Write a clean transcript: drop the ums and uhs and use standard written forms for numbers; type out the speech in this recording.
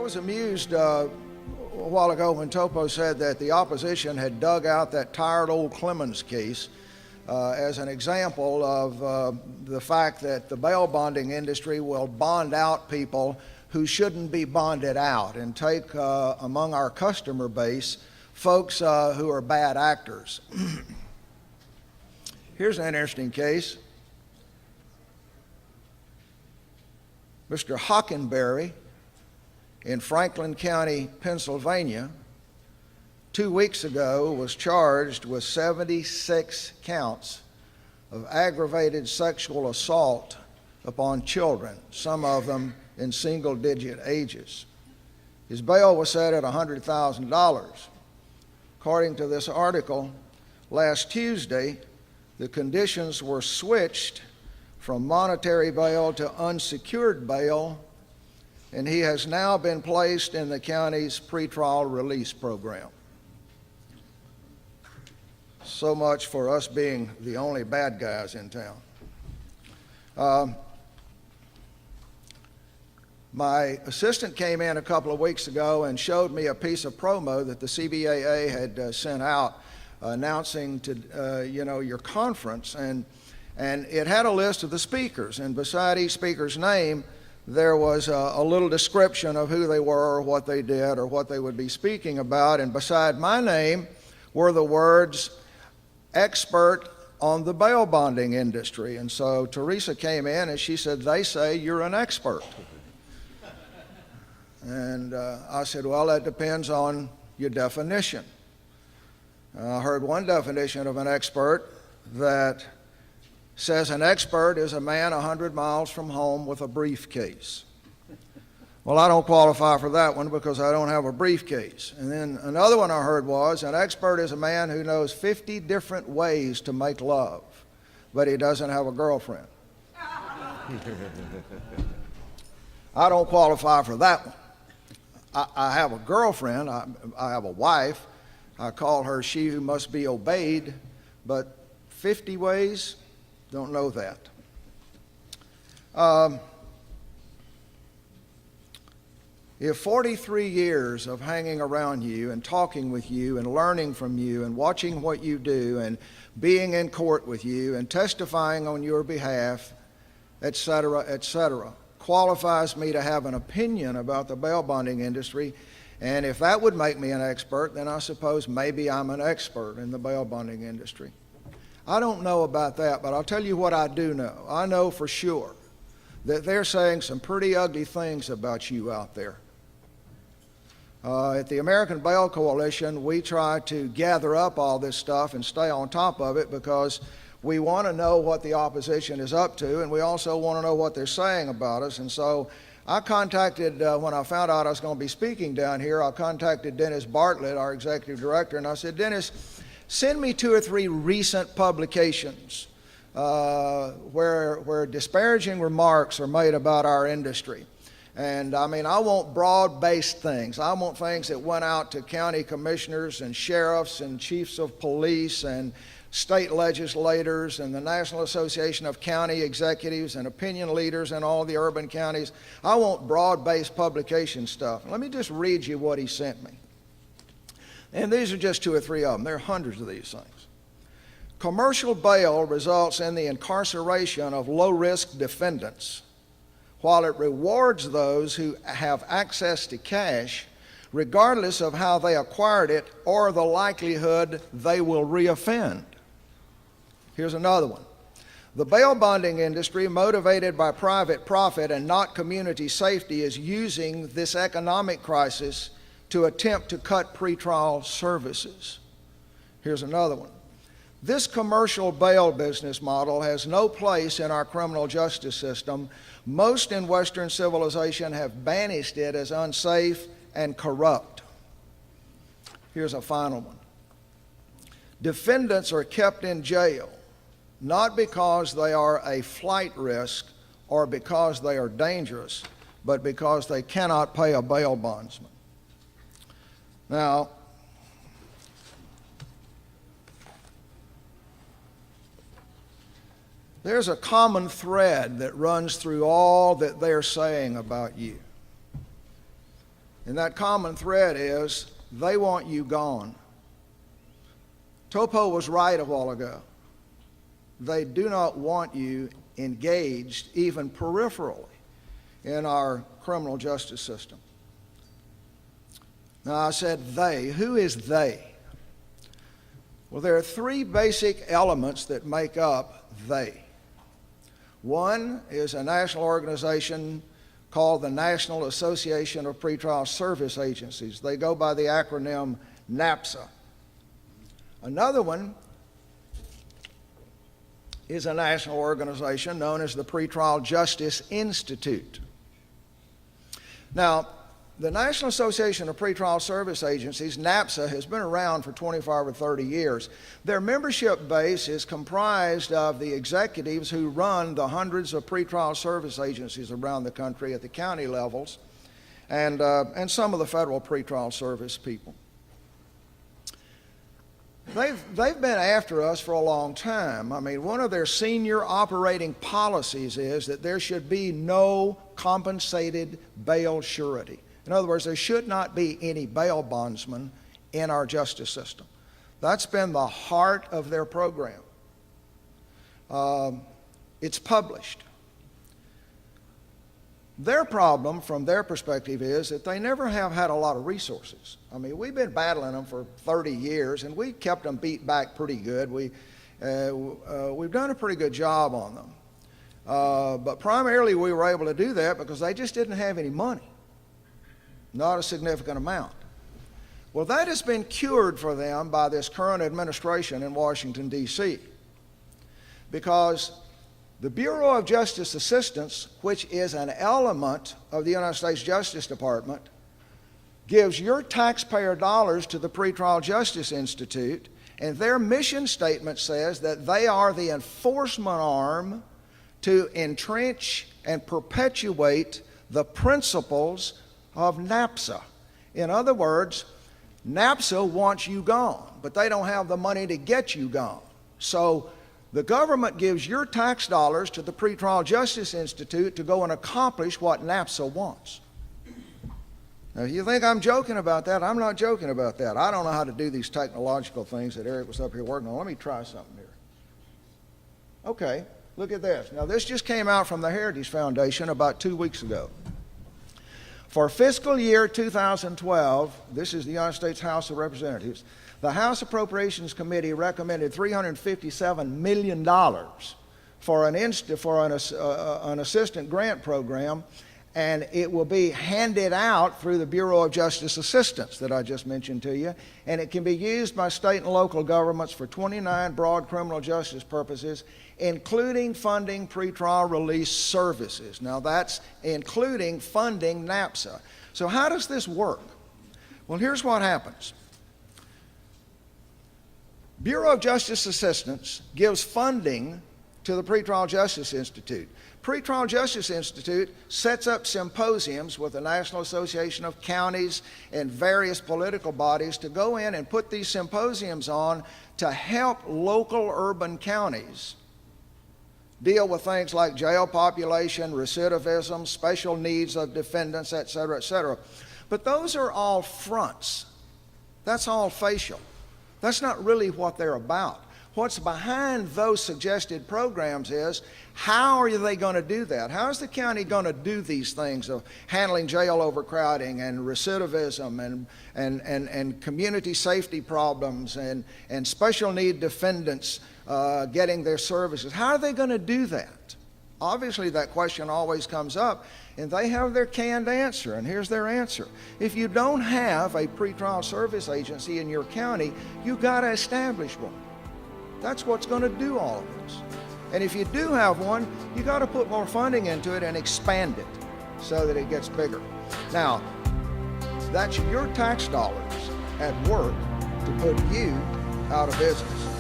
was amused a while ago when Topo said that the opposition had dug out that tired old Clemens case as an example of the fact that the bail bonding industry will bond out people who shouldn't be bonded out and take among our customer base folks who are bad actors. Here's an interesting case. Mr. Hockenberry in Franklin County, Pennsylvania, 2 weeks ago was charged with 76 counts of aggravated sexual assault upon children, some of them in single-digit ages. His bail was set at $100,000. According to this article, last Tuesday, the conditions were switched from monetary bail to unsecured bail, and he has now been placed in the county's pretrial release program. So much for us being the only bad guys in town. My assistant came in a couple of weeks ago and showed me a piece of promo that the CBAA had sent out announcing to your conference, and it had a list of the speakers, and beside each speaker's name there was a little description of who they were or what they did or what they would be speaking about, and beside my name were the words expert on the bail bonding industry. And so Teresa came in and she said, "They say you're an expert." And I said, "Well, that depends on your definition." I heard one definition of an expert that says an expert is a man 100 miles from home with a briefcase. Well, I don't qualify for that one because I don't have a briefcase. And then another one I heard was an expert is a man who knows 50 different ways to make love, but he doesn't have a girlfriend. I don't qualify for that one. I have a girlfriend, I have a wife. I call her she who must be obeyed, but 50 ways, don't know that. If 43 years of hanging around you and talking with you and learning from you and watching what you do and being in court with you and testifying on your behalf, etc., qualifies me to have an opinion about the bail bonding industry, and if that would make me an expert, then I suppose maybe I'm an expert in the bail bonding industry. I don't know about that, but I'll tell you what I do know. I know for sure that they're saying some pretty ugly things about you out there. At the American Bail Coalition, we try to gather up all this stuff and stay on top of it because we want to know what the opposition is up to, and we also want to know what they're saying about us. And so I contacted, when I found out I was going to be speaking down here, I contacted Dennis Bartlett, our executive director, and I said, "Dennis, send me 2 or 3 recent publications where disparaging remarks are made about our industry. And I mean, I want broad-based things. I want things that went out to county commissioners and sheriffs and chiefs of police and state legislators and the National Association of County Executives and opinion leaders in all the urban counties. I want broad-based publication stuff." Let me just read you what he sent me. And these are just 2 or 3 of them. There are hundreds of these things. Commercial bail results in the incarceration of low-risk defendants, while it rewards those who have access to cash, regardless of how they acquired it or the likelihood they will reoffend. Here's another one. The bail bonding industry, motivated by private profit and not community safety, is using this economic crisis to attempt to cut pretrial services. Here's another one. This commercial bail business model has no place in our criminal justice system. Most in Western civilization have banished it as unsafe and corrupt. Here's a final one. Defendants are kept in jail not because they are a flight risk or because they are dangerous, but because they cannot pay a bail bondsman. Now, there's a common thread that runs through all that they're saying about you. And that common thread is they want you gone. Topo was right a while ago. They do not want you engaged, even peripherally, in our criminal justice system. Now, I said they. Who is they? Well, there are three basic elements that make up they. One is a national organization called the National Association of Pretrial Service Agencies. They go by the acronym NAPSA. Another one is a national organization known as the Pretrial Justice Institute. Now, the National Association of Pretrial Service Agencies, NAPSA, has been around for 25 or 30 years. Their membership base is comprised of the executives who run the hundreds of pretrial service agencies around the country at the county levels, and some of the federal pretrial service people. They've been after us for a long time. I mean, one of their senior operating policies is that there should be no compensated bail surety. In other words, there should not be any bail bondsmen in our justice system. That's been the heart of their program. It's published. Their problem, from their perspective, is that they never have had a lot of resources. I mean, we've been battling them for 30 years, and we kept them beat back pretty good. We've done a pretty good job on them. But primarily we were able to do that because they just didn't have any money, not a significant amount. Well, that has been cured for them by this current administration in Washington, D.C., because the Bureau of Justice Assistance, which is an element of the United States Justice Department, gives your taxpayer dollars to the Pretrial Justice Institute, and their mission statement says that they are the enforcement arm to entrench and perpetuate the principles of NAPSA. In other words, NAPSA wants you gone, but they don't have the money to get you gone. So the government gives your tax dollars to the Pretrial Justice Institute to go and accomplish what NAPSA wants. Now, if you think I'm joking about that, I'm not joking about that. I don't know how to do these technological things that Eric was up here working on. Let me try something here. Okay, look at this. Now, this just came out from the Heritage Foundation about 2 weeks ago. For fiscal year 2012, this is the United States House of Representatives, the House Appropriations Committee recommended $357 million for an assistant grant program, and it will be handed out through the Bureau of Justice Assistance that I just mentioned to you, and it can be used by state and local governments for 29 broad criminal justice purposes, including funding pretrial release services. Now, that's including funding NAPSA. So how does this work? Well, here's what happens. Bureau of Justice Assistance gives funding to the Pretrial Justice Institute. Pretrial Justice Institute sets up symposiums with the National Association of Counties and various political bodies to go in and put these symposiums on to help local urban counties deal with things like jail population, recidivism, special needs of defendants, et cetera, et cetera. But those are all fronts. That's all facial. That's not really what they're about. What's behind those suggested programs is, how are they going to do that? How is the county going to do these things of handling jail overcrowding and recidivism and community safety problems and special need defendants getting their services? How are they going to do that? Obviously, that question always comes up, and they have their canned answer, and here's their answer. If you don't have a pretrial service agency in your county, you've got to establish one. That's what's going to do all of this. And if you do have one, you got to put more funding into it and expand it so that it gets bigger. Now, that's your tax dollars at work to put you out of business.